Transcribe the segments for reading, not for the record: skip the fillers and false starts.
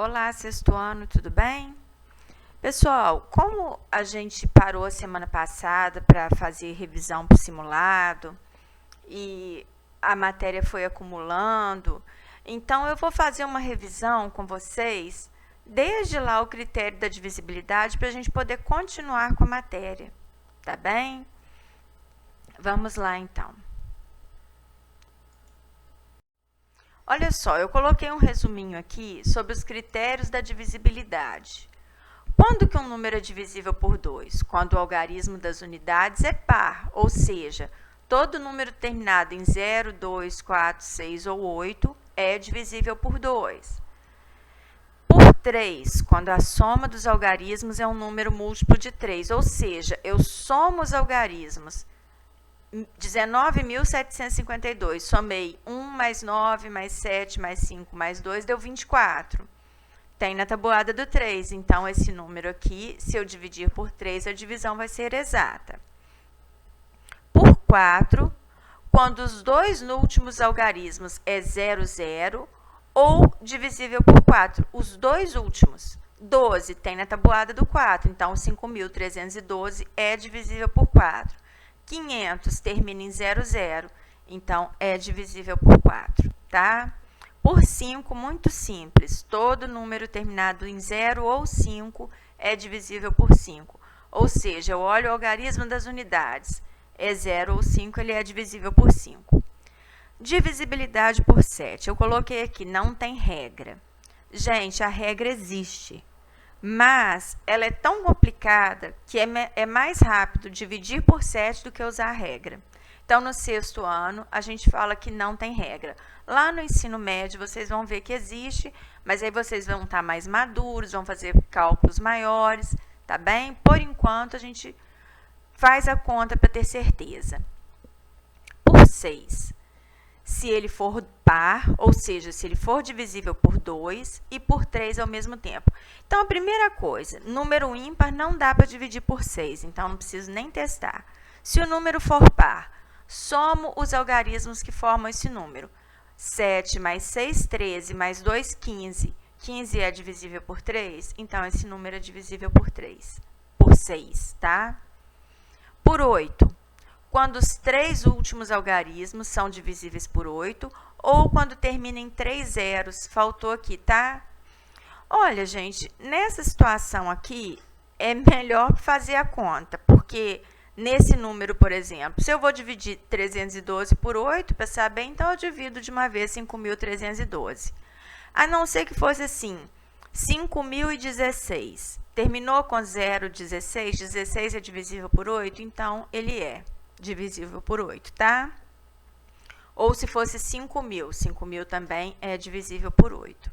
Olá, sexto ano, tudo bem? Pessoal, como a gente parou a semana passada para fazer revisão para o simulado e a matéria foi acumulando, então eu vou fazer uma revisão com vocês, desde lá o critério da divisibilidade, para a gente poder continuar com a matéria, tá bem? Vamos lá então. Olha só, eu coloquei um resuminho aqui sobre os critérios da divisibilidade. Quando que um número é divisível por 2? Quando o algarismo das unidades é par, ou seja, todo número terminado em 0, 2, 4, 6 ou 8 é divisível por 2. Por 3, quando a soma dos algarismos é um número múltiplo de 3, ou seja, eu somo os algarismos. 19.752, somei 1 mais 9 mais 7 mais 5 mais 2, deu 24. Tem na tabuada do 3, então esse número aqui, se eu dividir por 3, a divisão vai ser exata. Por 4, quando os dois últimos algarismos é 0, 0, ou divisível por 4, os dois últimos. 12 tem na tabuada do 4, então 5.312 é divisível por 4. 500 termina em 0, 0, então é divisível por 4, tá? Por 5, muito simples, todo número terminado em 0 ou 5 é divisível por 5. Ou seja, eu olho o algarismo das unidades, é 0 ou 5, ele é divisível por 5. Divisibilidade por 7, eu coloquei aqui, não tem regra. Gente, a regra existe, mas ela é tão complicada que é mais rápido dividir por 7 do que usar a regra. Então, no sexto ano, a gente fala que não tem regra. Lá no ensino médio, vocês vão ver que existe, mas aí vocês vão estar mais maduros, vão fazer cálculos maiores, tá bem? Por enquanto, a gente faz a conta para ter certeza. Por 6, se ele for par, ou seja, se ele for divisível por 2 e por 3 ao mesmo tempo. Então, a primeira coisa, número ímpar não dá para dividir por 6, então não preciso nem testar. Se o número for par, somo os algarismos que formam esse número. 7 mais 6, 13, mais 2, 15. 15 é divisível por 3, então esse número é divisível por 3, por 6, tá? Por 8, quando os três últimos algarismos são divisíveis por 8, ou quando termina em 3 zeros, faltou aqui, tá? Olha, gente, nessa situação aqui, é melhor fazer a conta, porque nesse número, por exemplo, se eu vou dividir 312 por 8, para saber, então eu divido de uma vez 5.312. A não ser que fosse assim, 5.016. Terminou com 0, 16, 16 é divisível por 8, então ele é divisível por 8, tá? Ou se fosse 5.000, 5.000 também é divisível por 8.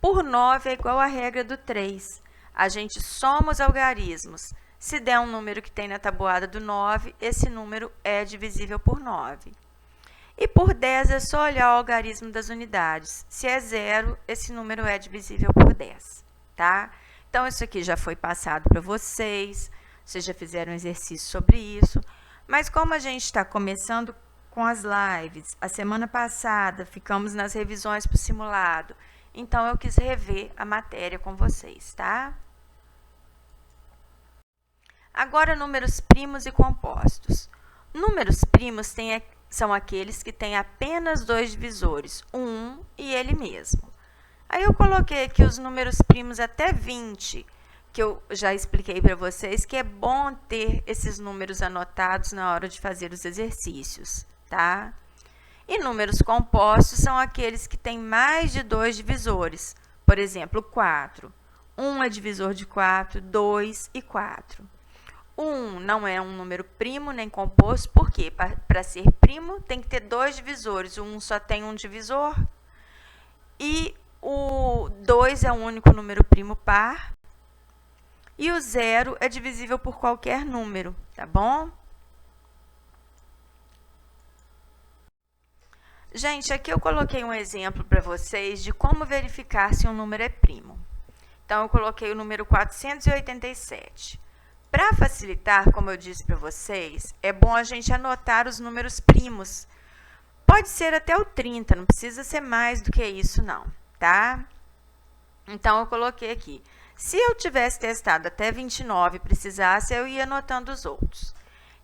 Por 9 é igual à regra do 3. A gente soma os algarismos. Se der um número que tem na tabuada do 9, esse número é divisível por 9. E por 10 é só olhar o algarismo das unidades. Se é 0, esse número é divisível por 10, tá? Então, isso aqui já foi passado para vocês já fizeram um exercício sobre isso. Mas como a gente está começando com as lives, a semana passada ficamos nas revisões para o simulado, então eu quis rever a matéria com vocês, tá? Agora, números primos e compostos. Números primos são aqueles que têm apenas dois divisores, um e ele mesmo. Aí eu coloquei aqui os números primos até 20, que eu já expliquei para vocês que é bom ter esses números anotados na hora de fazer os exercícios, tá? E números compostos são aqueles que têm mais de dois divisores. Por exemplo, 4. 1 é divisor de 4, 2 e 4. 1 não é um número primo nem composto, porque para ser primo tem que ter dois divisores. O 1 só tem um divisor. E o 2 é o único número primo par. E o 0 é divisível por qualquer número, tá bom? Gente, aqui eu coloquei um exemplo para vocês de como verificar se um número é primo. Então, eu coloquei o número 487. Para facilitar, como eu disse para vocês, é bom a gente anotar os números primos. Pode ser até o 30, não precisa ser mais do que isso, não, tá? Então, eu coloquei aqui. Se eu tivesse testado até 29 e precisasse, eu ia anotando os outros.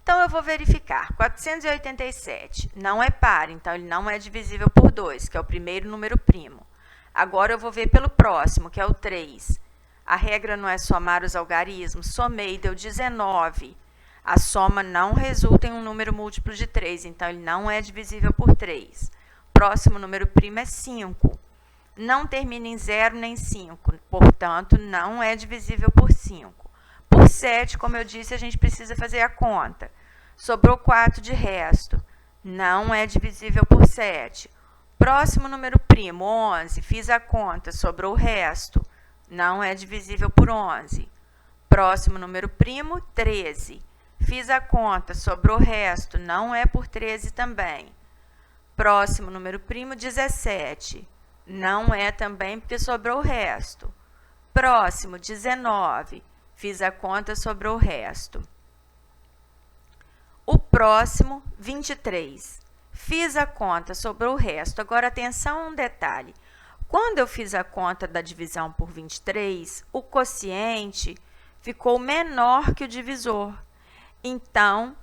Então, eu vou verificar. 487 não é par, então ele não é divisível por 2, que é o primeiro número primo. Agora, eu vou ver pelo próximo, que é o 3. A regra não é somar os algarismos. Somei, deu 19. A soma não resulta em um número múltiplo de 3, então ele não é divisível por 3. Próximo número primo é 5. Não termina em 0 nem 5, portanto, não é divisível por 5. Por 7, como eu disse, a gente precisa fazer a conta. Sobrou 4 de resto. Não é divisível por 7. Próximo número primo, 11. Fiz a conta, sobrou o resto. Não é divisível por 11. Próximo número primo, 13. Fiz a conta, sobrou o resto. Não é por 13 também. Próximo número primo, 17. Não é também porque sobrou o resto. Próximo, 19. Fiz a conta, sobrou o resto. O próximo, 23. Fiz a conta, sobrou o resto. Agora, atenção a um detalhe. Quando eu fiz a conta da divisão por 23, o quociente ficou menor que o divisor. Então,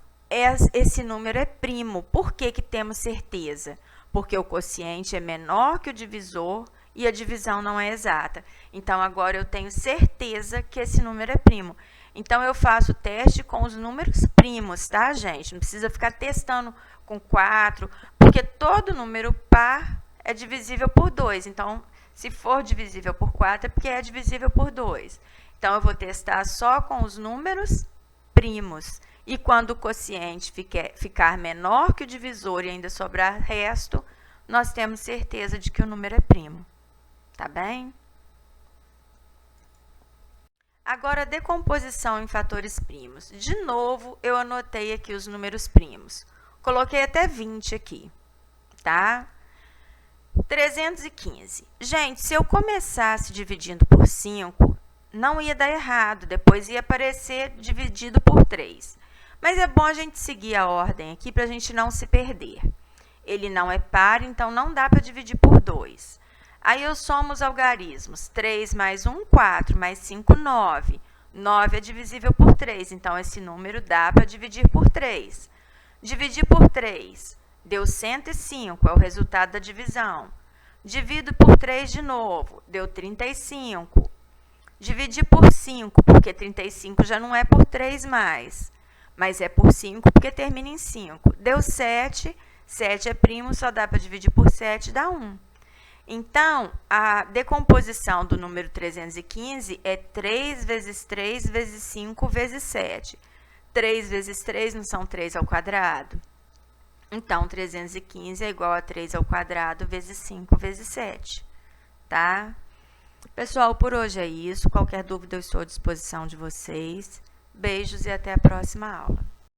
esse número é primo. Por que que temos certeza? Porque o quociente é menor que o divisor e a divisão não é exata. Então, agora eu tenho certeza que esse número é primo. Então, eu faço o teste com os números primos, tá, gente? Não precisa ficar testando com 4, porque todo número par é divisível por 2. Então, se for divisível por 4, é porque é divisível por 2. Então, eu vou testar só com os números primos. E quando o quociente ficar menor que o divisor e ainda sobrar resto, nós temos certeza de que o número é primo. Tá bem? Agora, decomposição em fatores primos. De novo, eu anotei aqui os números primos. Coloquei até 20 aqui, tá? 315. Gente, se eu começasse dividindo por 5, não ia dar errado. Depois ia aparecer dividido por 3. Mas é bom a gente seguir a ordem aqui para a gente não se perder. Ele não é par, então não dá para dividir por 2. Aí eu somo os algarismos. 3 mais 1, 4, mais 5, 9. 9 é divisível por 3, então esse número dá para dividir por 3. Dividir por 3, deu 105, é o resultado da divisão. Divido por 3 de novo, deu 35. Dividir por 5, porque 35 já não é por 3 mais. Mas é por 5 porque termina em 5. Deu 7, 7 é primo, só dá para dividir por 7, dá 1. Então, a decomposição do número 315 é 3 vezes 3 vezes 5 vezes 7. 3 vezes 3 não são 3 ao quadrado? Então, 315 é igual a 3 ao quadrado vezes 5 vezes 7. Tá? Pessoal, por hoje é isso. Qualquer dúvida, eu estou à disposição de vocês. Beijos e até a próxima aula.